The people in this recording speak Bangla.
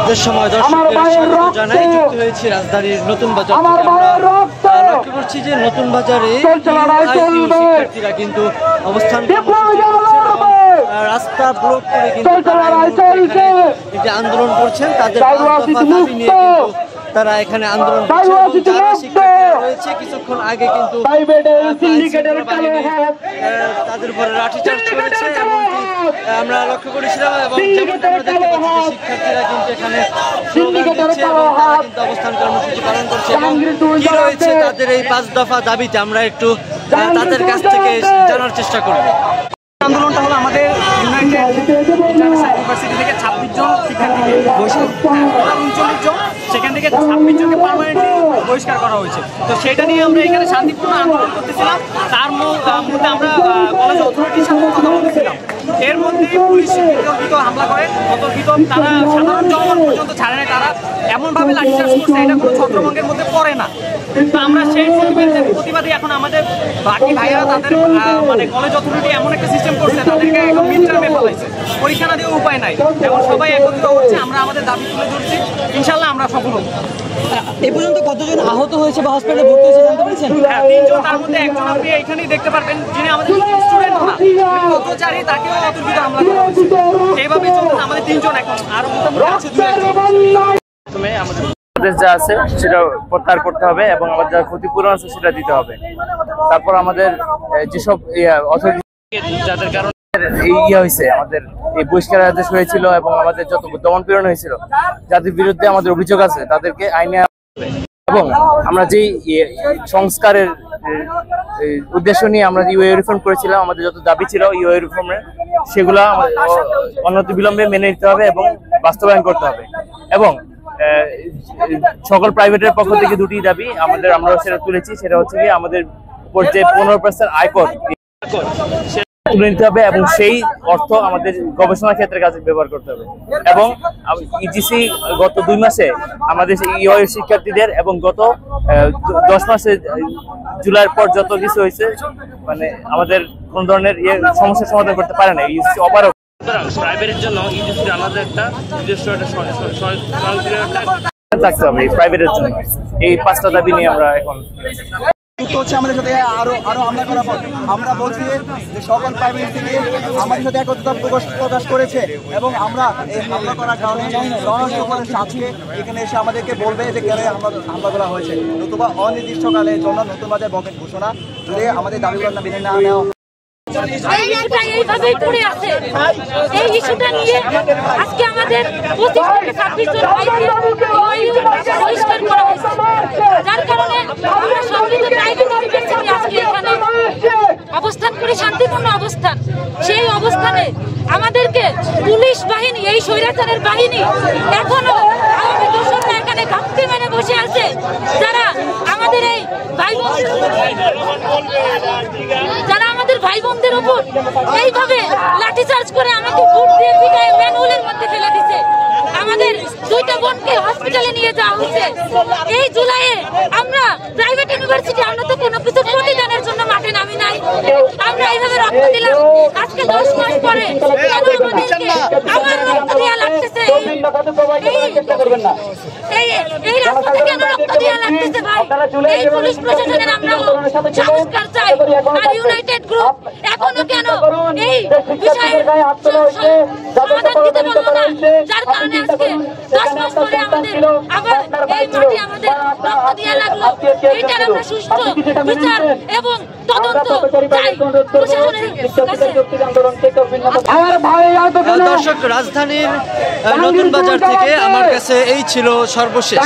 ঈদের সময় দর্শকদের স্বাগত জানাই। যুক্ত হয়েছি রাজধানীর নতুন বাজার থেকে। আমরা লক্ষ্য করছি যে নতুন বাজারে শিক্ষার্থীরা কিন্তু অবস্থান রাস্তা ব্লক করে কিন্তু যে আন্দোলন করছেন, তাদের দাবি নিয়ে কিন্তু তারা এখানে আন্দোলন করছে। যারা শিক্ষার্থীরা রয়েছে কিছুক্ষণ আগে কিন্তু তাদের উপরে লাঠিচার্জ করেছে এমনকি আমরা লক্ষ্য করেছিলাম। এবং যেমনটা আমরা দেখতে পাচ্ছি যে শিক্ষার্থীরা কিন্তু এখানে স্লোগান দিচ্ছে এবং তারা কিন্তু অবস্থান কর্মসূচি পালন করছে। এবং কি রয়েছে তাদের এই 5 দফা দাবিতে আমরা একটু তাদের কাছ থেকে জানার চেষ্টা করব। আন্দোলনটা হলো আমাদের ইউনাইটেড ইন্টারন্যাশনাল ইউনিভার্সিটি থেকে 26 জন শিক্ষার্থীকে 39 জন, সেখান থেকে 26 জনকে পার্মানেন্টলি বহিষ্কার করা হয়েছে। তো সেটা নিয়ে আমরা এখানে শান্তিপূর্ণ আন্দোলন করতেছিলাম। তার মধ্যে আমরা কলেজ অথরিটির সাথে কথা বলতেছিলাম। এর মধ্যে পুলিশ বিতর্কিত হামলা করে, অতর্কিত তারা সাধারণ জনগণ পর্যন্ত ছাড়ে না। তারা এমনভাবে লাঠিচার্জ করছে, এটা কোনো ছত্রভঙ্গের মধ্যে পড়ে না। তো আমরা সেই প্রতিবাদী এখন আমাদের বাকি ভাইয়েরা তাদের মানে কলেজ অথরিটি এমন একটা সিস্টেম করছে, তাদেরকে এখন মিড টার্মে ফেলাইছে, পরীক্ষা না দিয়ে উপায় নাই। এখন সবাই একত্রিত হচ্ছে, আমরা আমাদের দাবি তুলে ধরছি, ইনশাল্লাহ আমরা সফল হব। এ পর্যন্ত কতজন আহত হয়েছে বা হসপিটালে ভর্তি হয়েছে জানতে পেরেছেন? 3 জন, তার মধ্যে একজন আপনি এখানেই দেখতে পারবেন, যিনি আমাদের স্টুডেন্ট না, পথচারী, তাকেও অতর্কিত হামলা করা হয়েছে। এইভাবে চলছে আমাদের 3 জন, এখন আরো মোটামুটি আছে 2 আমাদের যা আছে সেটা প্রত্যাহার করতে হবে এবং আমাদের যা ক্ষতিপূরণ আছে সেটা দিতে হবে। তারপর আমাদের যেসব অথরিটি যাদের কারণে হয়েছে, আমাদের এই বহিষ্কার আদেশ হয়েছিল এবং আমাদের যত দমন পীড়ন হয়েছিল, যাদের বিরুদ্ধে আমাদের অভিযোগ আছে তাদেরকে আইনে এবং আমরা যেই সংস্কারের উদ্দেশ্য নিয়ে আমরা ইউএ রিফর্ম করেছিলাম, আমাদের যত দাবি ছিল ইউএ রিফর্মের, সেগুলো অনতিবিলম্বে মেনে নিতে হবে এবং বাস্তবায়ন করতে হবে। এবং সকল প্রাইভেটের পক্ষ থেকে 2টি দাবি আমরা সেটা তুলেছি। সেটা হচ্ছে কি আমাদের উপর যে 15% আয়কর তুলে নিতে হবে এবং সেই অর্থ আমাদের গবেষণা ক্ষেত্রে কাজে ব্যবহার করতে হবে। এবং ইজিসি গত 2 মাসে আমাদের ইউএ শিক্ষার্থীদের এবং গত 10 মাসে জুলাইয়ের পর যত কিছু হয়েছে, মানে আমাদের কোন ধরনের সমস্যার সমাধান করতে পারে না ইজিসি অপারক। প্রাইভেটের জন্য ইজিসির আলাদা একটা নিজস্ব থাকতে হবে প্রাইভেটের জন্য। এই 5টা দাবি নিয়ে আমরা এখন হচ্ছে আমাদের সাথে আরো হামলা করার পর আমরা বলছি যে সকল প্রাইভেট থেকে আমাদের সাথে একত্রতা প্রকাশ করেছে এবং আমরা এই হামলা করার কারণে আজকে এখানে এসে আমাদেরকে বলবে যে কেন হামলা করা হয়েছে, নতুবা অনির্দিষ্টকালের জন্য নতুন বাজার বকেট ঘোষণা যদি আমাদের দাবিগুলো মেনে না নেওয়া। এইভাবেই পড়ে আছে। এই ইস্যুটা নিয়ে আজকে আমাদের 25 থেকে 26 জন বহিষ্কার করা হয়েছে, যার কারণে আমরা সম্মিলিত প্রাইভেট ইউনিভার্সিটি আজকে এখানে অবস্থান করে শান্তিপূর্ণ অবস্থান। সেই অবস্থানে আমাদেরকে পুলিশ বাহিনী, এই স্বৈরাচারের বাহিনী এখনো আওয়ামী দোসররা এখানে ঘাপটি মেনে বসে আছে, যারা আমাদের এই ভাই বোনদের উপর এইভাবে লাঠিচার্জ করে আমাকে বুট দিয়ে পিটায় ম্যানুয়ালের মধ্যে ফেলে দিচ্ছে। আমাদের 2টা বোনকে হসপিটালে নিয়ে যাওয়া হয়েছে। এই জুলাইয়ে আমরা প্রাইভেট ইউনিভার্সিটি, আমরা তো কোনো কিছু প্রতিদানের জন্য মাঠে নামি নাই, আমরা এইভাবে রক্ত দিলাম। আজকে 10 মাস পরে আমাদেরকে আবার রক্ত দেওয়া লাগতেছে। এই রাস্তাতে কেন রক্ত দেওয়া লাগতেছে ভাই? এই পুলিশ প্রশাসনের আমরা সংস্কার চাই। আর ইউনাইটেড গ্রুপ এখনো কেন এই বিষয়ে সমাধান দিতে পারলো না? যার কারণে আজকে 10 মাস পরে আমাদের আবার এই মাঠে আমাদের রক্ত দেওয়া লাগলো। এটার আমরা সুষ্ঠু বিচার এবং তদন্ত চাই প্রশাসনের কাছে। দর্শক, রাজধানীর নতুন বাজার থেকে আমার কাছে এই ছিল সর্বশেষ।